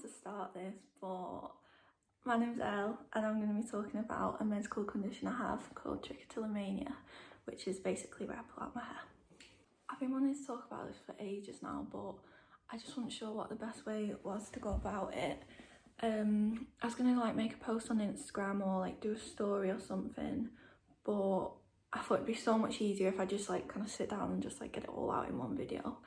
to start this, but my name's Elle and I'm going to be talking about a medical condition I have called Trichotillomania, which is basically where I pull out my hair. I've been wanting to talk about this for ages now, but I just wasn't sure what the best way was to go about it. I was going to make a post on Instagram or do a story or something, but I thought it'd be so much easier if I just kind of sit down and just get it all out in one video.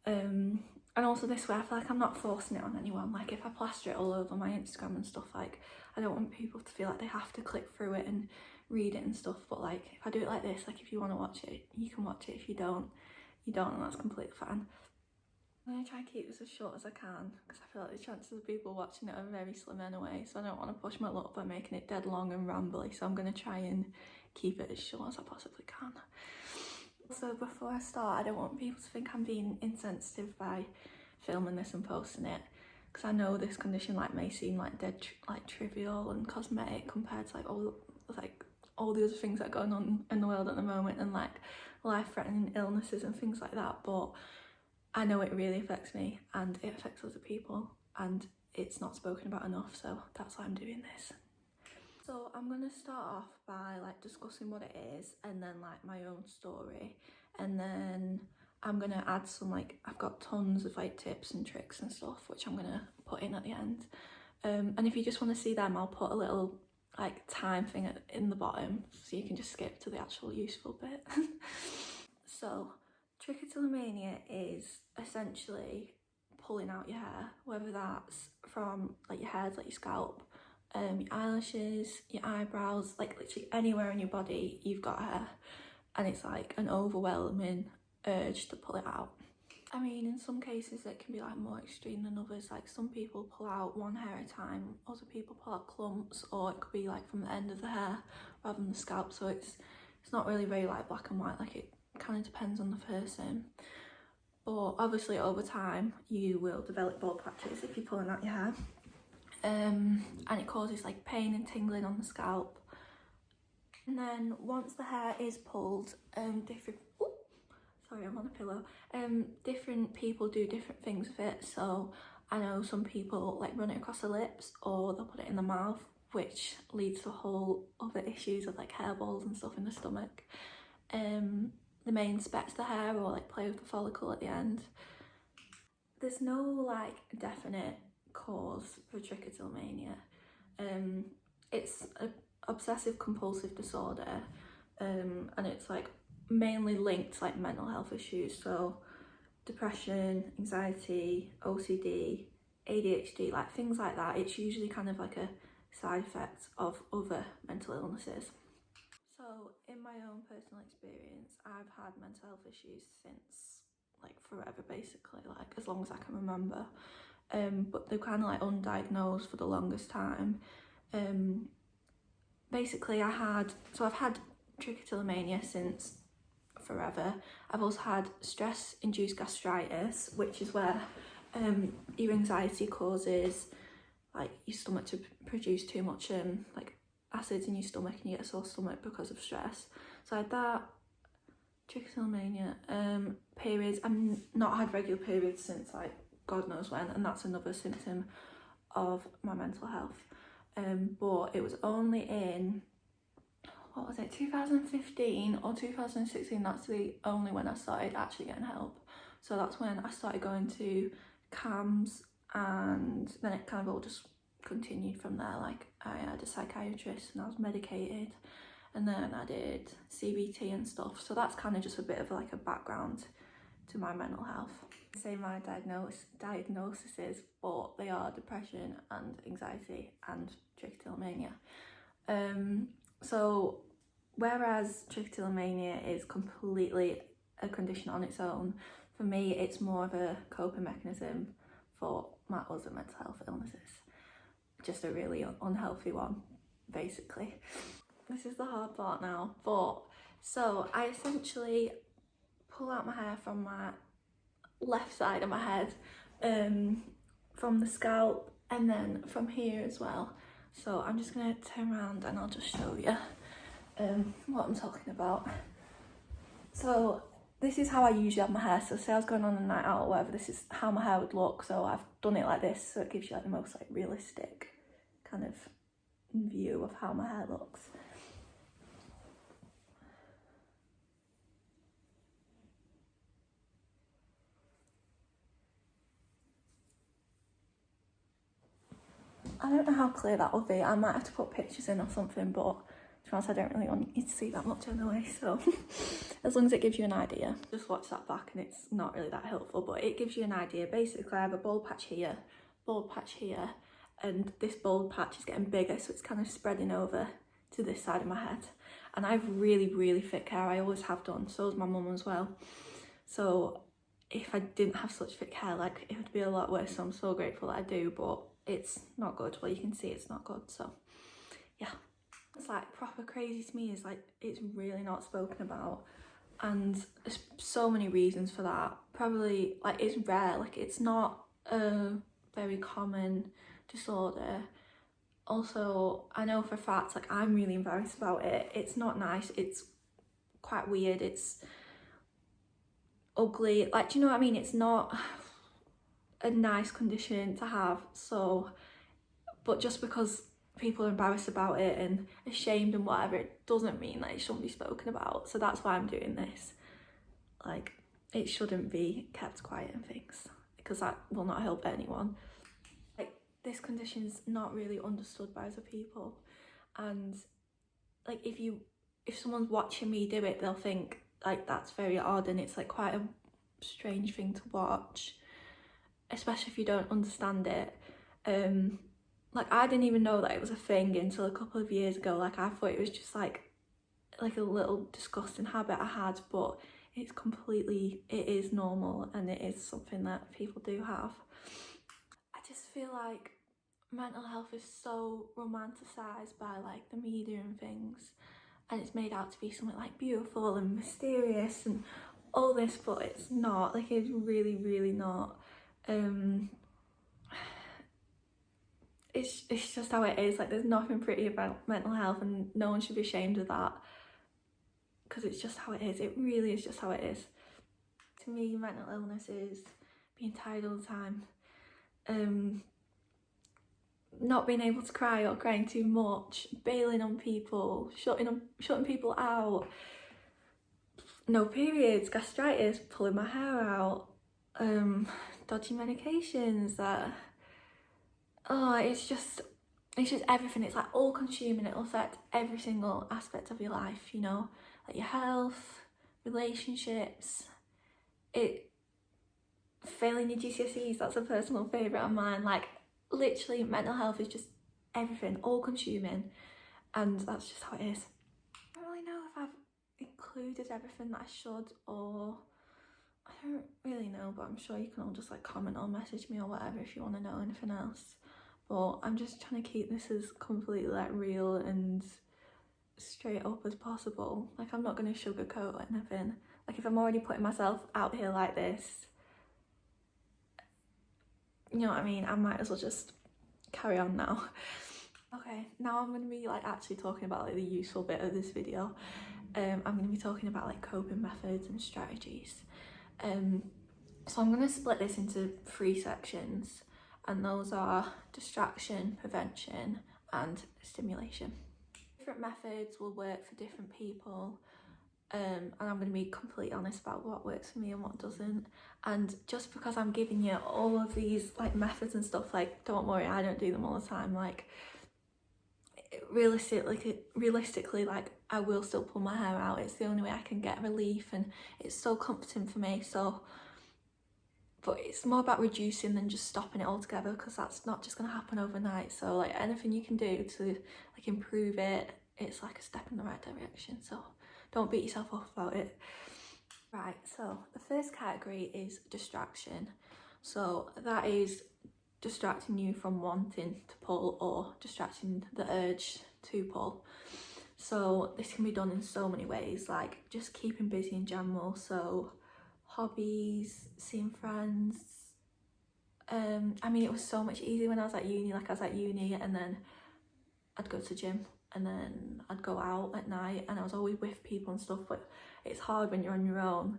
And also this way I feel like I'm not forcing it on anyone. If I plaster it all over my Instagram and stuff, I don't want people to feel like they have to click through it and read it and stuff. But if I do it like this, if you want to watch it, you can watch it. If you don't, you don't, and that's completely fine. I'm going to try and keep this as short as I can because I feel like the chances of people watching it are very slim anyway, so I don't want to push my luck by making it dead long and rambly, so I'm going to try and keep it as short as I possibly can. So before I start, I don't want people to think I'm being insensitive by filming this and posting it, because I know this condition may seem dead trivial and cosmetic compared to all the other things that are going on in the world at the moment, and life-threatening illnesses and things like that, but I know it really affects me and it affects other people, and it's not spoken about enough, so that's why I'm doing this. So I'm going to start off by discussing what it is, and then my own story, and then I'm going to add some I've got tons of tips and tricks and stuff which I'm going to put in at the end, and if you just want to see them, I'll put a little time thing in the bottom so you can just skip to the actual useful bit. So trichotillomania is essentially pulling out your hair, whether that's from your head, your scalp, your eyelashes, your eyebrows, literally anywhere in your body you've got hair, and it's an overwhelming urge to pull it out. I mean, in some cases it can be more extreme than others. Some people pull out one hair at a time, other people pull out clumps, or it could be from the end of the hair rather than the scalp, so it's not really very black and white. It kind of depends on the person, but obviously over time you will develop bald patches if you're pulling out your hair, and it causes pain and tingling on the scalp. And then once the hair is pulled, sorry, I'm on a pillow. Different people do different things with it. So I know some people run it across the lips, or they'll put it in the mouth, which leads to whole other issues of hairballs and stuff in the stomach. They may inspect the hair or play with the follicle at the end. There's no definite cause for trichotillomania. It's an obsessive compulsive disorder, and it's mainly linked to mental health issues, so depression, anxiety, OCD, ADHD, things like that. It's usually kind of a side effect of other mental illnesses. So in my own personal experience, I've had mental health issues since forever, basically, as long as I can remember, but they're kind of undiagnosed for the longest time. Basically I've had trichotillomania since forever. I've also had stress-induced gastritis, which is where your anxiety causes your stomach to produce too much acids in your stomach, and you get a sore stomach because of stress. So I had that, trichotillomania, periods. I've not had regular periods since God knows when, and that's another symptom of my mental health. But it was only in 2015 or 2016, that's the only when I started actually getting help. So that's when I started going to CAMS, and then it kind of all just continued from there. I had a psychiatrist and I was medicated, and then I did CBT and stuff. So that's kind of just a bit of a background to my mental health. I say my diagnoses, but they are depression and anxiety and trichotillomania. So whereas trichotillomania is completely a condition on its own, for me it's more of a coping mechanism for my other mental health illnesses. Just a really unhealthy one, basically. This is the hard part now, but so I essentially pull out my hair from my left side of my head, from the scalp, and then from here as well. So I'm just going to turn around and I'll just show you what I'm talking about. So this is how I usually have my hair. So say I was going on a night out or whatever, this is how my hair would look. So I've done it like this, so it gives you like the most like realistic kind of view of how my hair looks. I don't know how clear that will be. I might have to put pictures in or something, but to be honest, I don't really want you to see that much anyway, so as long as it gives you an idea. Just watch that back and it's not really that helpful, but it gives you an idea. Basically, I have a bald patch here, and this bald patch is getting bigger, so it's kind of spreading over to this side of my head. And I have really, really thick hair. I always have done, so does my mum as well. So if I didn't have such thick hair, like, it would be a lot worse, so I'm so grateful that I do, but it's not good. Well, you can see it's not good, so yeah. It's like proper crazy to me is like it's really not spoken about, and there's so many reasons for that. Probably like it's rare, like it's not a very common disorder. Also, I know for a fact, like, I'm really embarrassed about it. It's not nice, it's quite weird, it's ugly, like, do you know what I mean? It's not a nice condition to have. So, but just because people are embarrassed about it and ashamed and whatever, it doesn't mean that it shouldn't be spoken about. So that's why I'm doing this. Like, it shouldn't be kept quiet and things, because that will not help anyone. Like, this condition's not really understood by other people, and like if someone's watching me do it, they'll think like that's very odd, and it's like quite a strange thing to watch, especially if you don't understand it. Like, I didn't even know that it was a thing until a couple of years ago. Like, I thought it was just like a little disgusting habit I had, but it's completely, it is normal, and it is something that people do have. I just feel like mental health is so romanticised by like the media and things, and it's made out to be something like beautiful and mysterious and all this, but it's not. Like, it's really, really not. It's just how it is. Like, there's nothing pretty about mental health, and no one should be ashamed of that, because it's just how it is. It really is just how it is. To me, mental illness is being tired all the time, not being able to cry or crying too much, bailing on people, shutting people out, no periods, gastritis, pulling my hair out, dodgy medications, that, oh, it's just everything. It's like all consuming. It'll affect every single aspect of your life, you know, like your health, relationships, failing your GCSEs, that's a personal favourite of mine. Like, literally, mental health is just everything, all consuming, and that's just how it is. I don't really know if I've included everything that I should, or I don't really know, but I'm sure you can all just like comment or message me or whatever if you want to know anything else. But I'm just trying to keep this as completely like real and straight up as possible. Like, I'm not going to sugarcoat anything. Like, if I'm already putting myself out here like this, you know what I mean, I might as well just carry on now. Okay, now I'm going to be like actually talking about like the useful bit of this video. I'm going to be talking about like coping methods and strategies. So I'm going to split this into 3 sections, and those are distraction, prevention, and stimulation. Different methods will work for different people, and I'm going to be completely honest about what works for me and what doesn't. And just because I'm giving you all of these like methods and stuff, like, don't worry, I don't do them all the time. Like, realistically, like, I will still pull my hair out. It's the only way I can get relief, and it's so comforting for me. So, but it's more about reducing than just stopping it altogether, because that's not just going to happen overnight. So like, anything you can do to like improve it, it's like a step in the right direction. So don't beat yourself up about it. Right, so the first category is distraction. So that is distracting you from wanting to pull, or distracting the urge to pull. So this can be done in so many ways, like just keeping busy in general. So hobbies, seeing friends. I mean, it was so much easier when I was at uni. Like, I was at uni, and then I'd go to the gym, and then I'd go out at night, and I was always with people and stuff. But it's hard when you're on your own.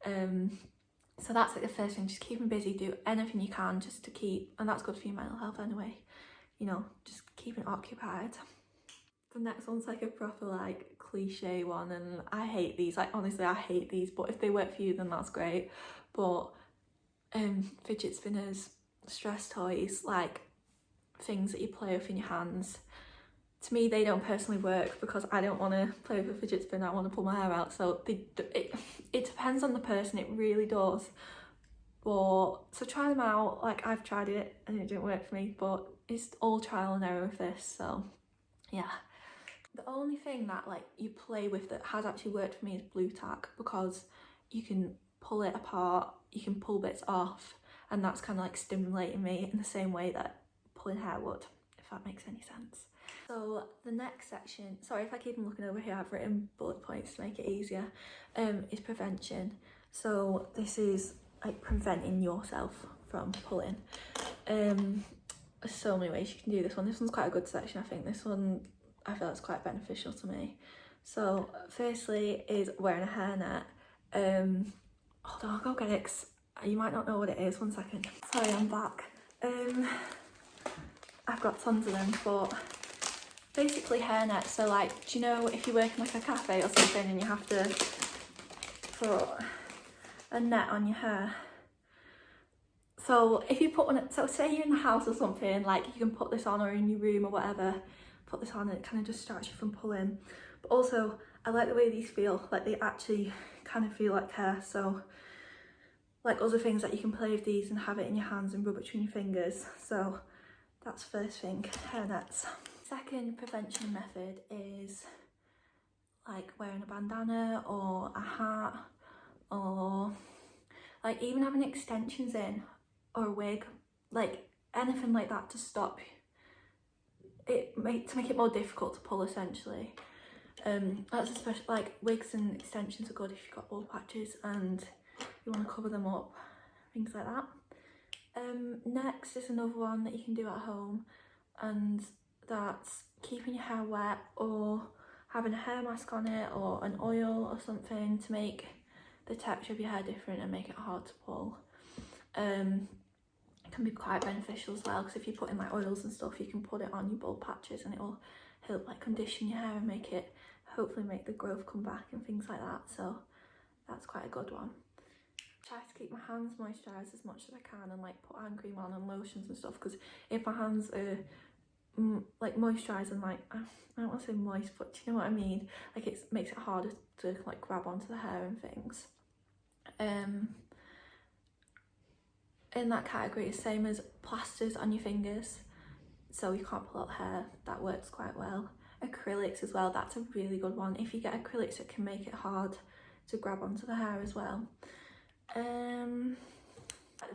So that's like the first thing, just keep them busy, do anything you can just to keep, and that's good for your mental health anyway, you know, just keeping occupied. The next one's like a proper like cliche one, and I hate these, like honestly I hate these, but if they work for you then that's great. But fidget spinners, stress toys, like things that you play with in your hands, to me they don't personally work because I don't want to play with a fidget spinner, I want to pull my hair out. So it depends on the person, it really does. But so try them out, like I've tried it and it didn't work for me, but it's all trial and error with this, so yeah. The only thing that like you play with that has actually worked for me is blue tack, because you can pull it apart, you can pull bits off, and that's kind of like stimulating me in the same way that pulling hair would, if that makes any sense. So the next section, sorry if I keep looking over here, I've written bullet points to make it easier, is prevention. So this is like preventing yourself from pulling. There's so many ways you can do this one. This one's quite a good section, I think. This one I feel it's quite beneficial to me. So firstly is wearing a hairnet. Hold on, I'll go get it 'cause you might not know what it is. 1 second. Sorry, I'm back. I've got tons of them, but basically hairnets. So like, do you know if you work in like a cafe or something and you have to put a net on your hair? So if you put one, so say you're in the house or something, like you can put this on, or in your room or whatever, put this on and it kind of distracts you from pulling. But also I like the way these feel, like they actually kind of feel like hair. So like other things that you can play with these and have it in your hands and rub it between your fingers. So that's first thing, hair nets. Second prevention method is like wearing a bandana or a hat, or like even having extensions in, or a wig, like anything like that to stop it, to make it more difficult to pull essentially. That's especially like wigs and extensions are good if you've got bald patches and you want to cover them up, things like that. Next is another one that you can do at home, and that's keeping your hair wet or having a hair mask on it or an oil or something to make the texture of your hair different and make it hard to pull. It can be quite beneficial as well, because if you put in like oils and stuff, you can put it on your bald patches and it will help like condition your hair and make it, hopefully make the growth come back and things like that. So that's quite a good one. Try to keep my hands moisturised as much as I can and like put hand cream on and lotions and stuff, because if my hands are like moisturised and like, I don't want to say moist, but do you know what I mean? Like it makes it harder to like grab onto the hair and things. In that category, same as plasters on your fingers, so you can't pull out hair, that works quite well. Acrylics as well, that's a really good one. If you get acrylics, it can make it hard to grab onto the hair as well. The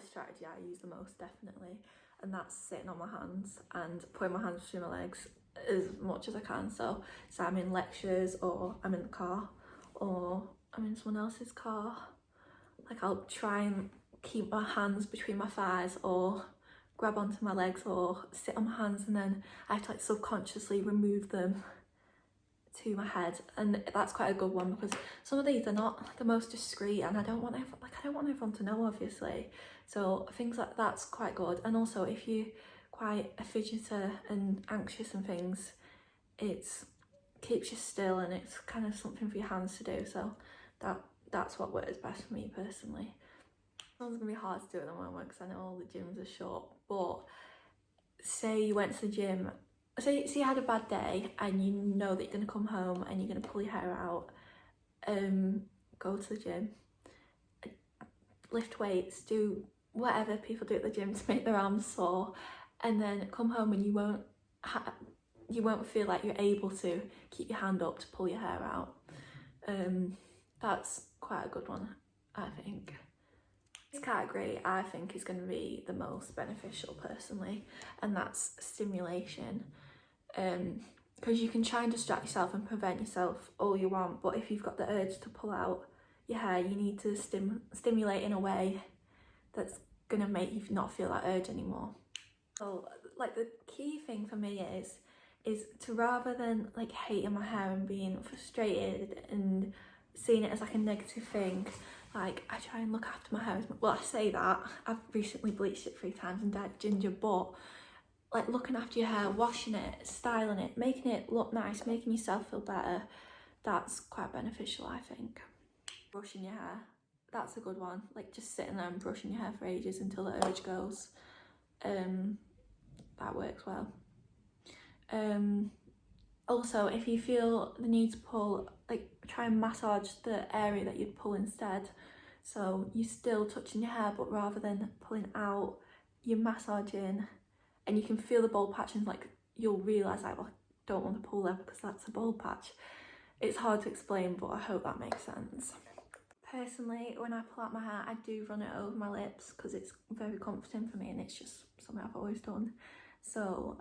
strategy I use the most, definitely, and that's sitting on my hands and putting my hands between my legs as much as I can. So I'm in lectures, or I'm in the car, or I'm in someone else's car, like I'll try and keep my hands between my thighs or grab onto my legs or sit on my hands, and then I have to like subconsciously remove them to my head. And that's quite a good one, because some of these are not the most discreet and I don't want everyone to know, obviously. So things like that's quite good. And also if you're quite a fidgeter and anxious and things, it keeps you still and it's kind of something for your hands to do. So that's what works best for me personally. It's gonna be hard to do at the moment because I know all the gyms are shut, but say you went to the gym, say you had a bad day and you know that you're gonna come home and you're gonna pull your hair out, go to the gym, lift weights, do whatever people do at the gym to make their arms sore, and then come home and you won't feel like you're able to keep your hand up to pull your hair out. That's quite a good one, I think. This category I think is going to be the most beneficial personally, and that's stimulation, because you can try and distract yourself and prevent yourself all you want, but if you've got the urge to pull out your hair, you need to stimulate in a way that's going to make you not feel that urge anymore. So like the key thing for me is to, rather than like hating my hair and being frustrated and seeing it as like a negative thing. Like, I try and look after my hair as much. Well, I say that, I've recently bleached it 3 times and dyed ginger, but like looking after your hair, washing it, styling it, making it look nice, making yourself feel better, that's quite beneficial, I think. Brushing your hair, that's a good one. Like just sitting there and brushing your hair for ages until the urge goes. That works well. Also, if you feel the need to pull, like try and massage the area that you'd pull instead. So you're still touching your hair, but rather than pulling out, you're massaging, and you can feel the bald patch, and like you'll realise like, well, I don't want to pull there because that's a bald patch. It's hard to explain, but I hope that makes sense. Personally, when I pull out my hair, I do run it over my lips because it's very comforting for me, and it's just something I've always done. So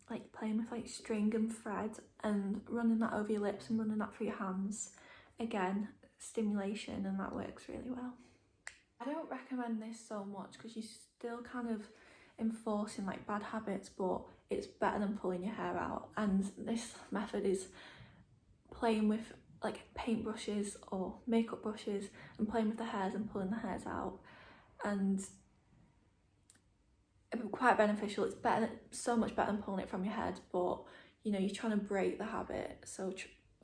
like playing with like string and thread and running that over your lips and running that through your hands, again, stimulation, and that works really well. I don't recommend this so much because you're still kind of enforcing like bad habits, but it's better than pulling your hair out. And this method is playing with like paint brushes or makeup brushes and playing with the hairs and pulling the hairs out, and it's quite beneficial. It's better, so much better than pulling it from your head, but you know, you're trying to break the habit, so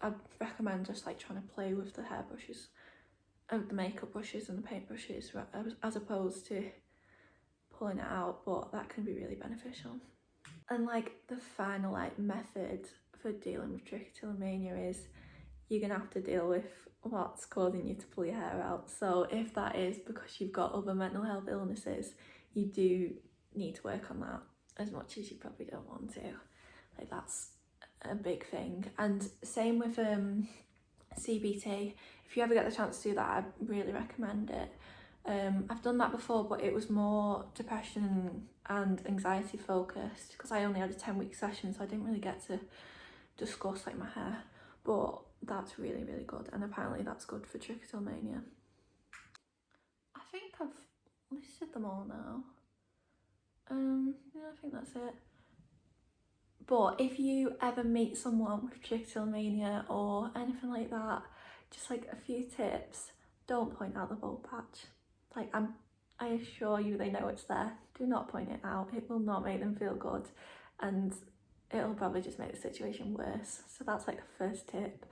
I'd recommend just like trying to play with the hair brushes and the makeup brushes and the paint brushes as opposed to pulling it out, but that can be really beneficial. And like the final like method for dealing with trichotillomania is you're gonna have to deal with what's causing you to pull your hair out. So if that is because you've got other mental health illnesses, you do need to work on that as much as you probably don't want to. Like that's a big thing. And same with CBT. If you ever get the chance to do that, I really recommend it. I've done that before, but it was more depression and anxiety focused because I only had a 10-week session, so I didn't really get to discuss like my hair, but that's really, really good, and apparently that's good for trichotillomania. I think I've listed them all now. Yeah, I think that's it. But if you ever meet someone with trichotillomania or anything like that, just like a few tips: don't point out the bald patch. Like I assure you they know it's there. Do not point it out. It will not make them feel good, and it'll probably just make the situation worse. So that's like the first tip.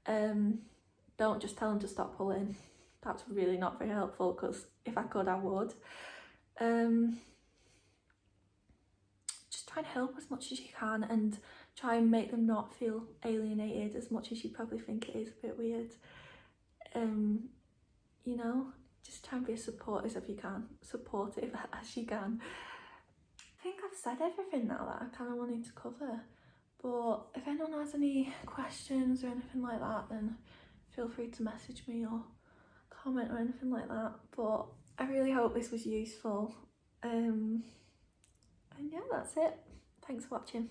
Don't just tell them to stop pulling. That's really not very helpful, because if I could, I would. Just try and help as much as you can, and try and make them not feel alienated as much as you probably think it is a bit weird. You know, just try and be as supportive as you can. I think I've said everything now that I kind of wanted to cover, but if anyone has any questions or anything like that, then feel free to message me or comment or anything like that. But I really hope this was useful, and yeah, that's it. Thanks for watching.